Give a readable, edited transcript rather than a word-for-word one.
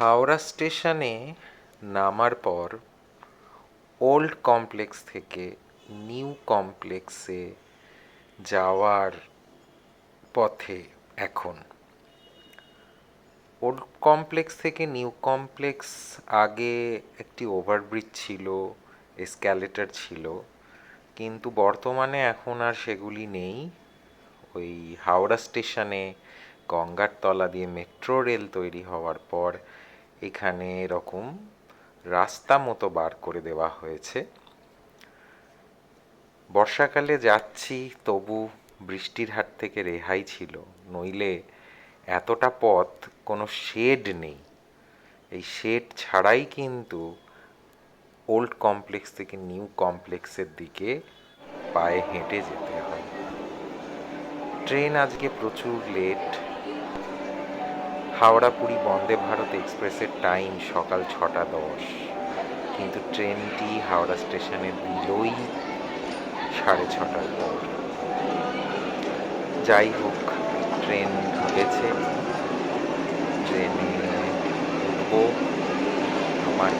হাওড়া স্টেশনে নামার পর ওল্ড কমপ্লেক্স থেকে নিউ কমপ্লেক্সে যাওয়ার পথে এখন ওল্ড কমপ্লেক্স থেকে নিউ কমপ্লেক্স আগে একটি ওভারব্রিজ ছিল, এসক্যালেটর ছিল, কিন্তু বর্তমানে এখন আর সেগুলি নেই। ওই হাওড়া স্টেশনে গঙ্গার তলা দিয়ে মেট্রো রেল তৈরি হওয়ার পর এখানে এরকম রাস্তা মতো বার করে দেওয়া হয়েছে। বর্ষাকালে যাচ্ছি, তবু বৃষ্টির হাত থেকে রেহাই ছিল, নইলে এতটা পথ কোনো শেড নেই। এই শেড ছাড়াই কিন্তু ওল্ড কমপ্লেক্স থেকে নিউ কমপ্লেক্সের দিকে পায়ে হেঁটে যেতে হয়। ট্রেন আজকে প্রচুর লেট। হাওড়া পুরী বন্দে ভারত এক্সপ্রেসের টাইম সকাল 6:10, কিন্তু ট্রেনটি হাওড়া স্টেশনে দিলই 6:30 পর। যাই হোক, ট্রেন ঢুকেছে, ট্রেনে উঠবো, আমার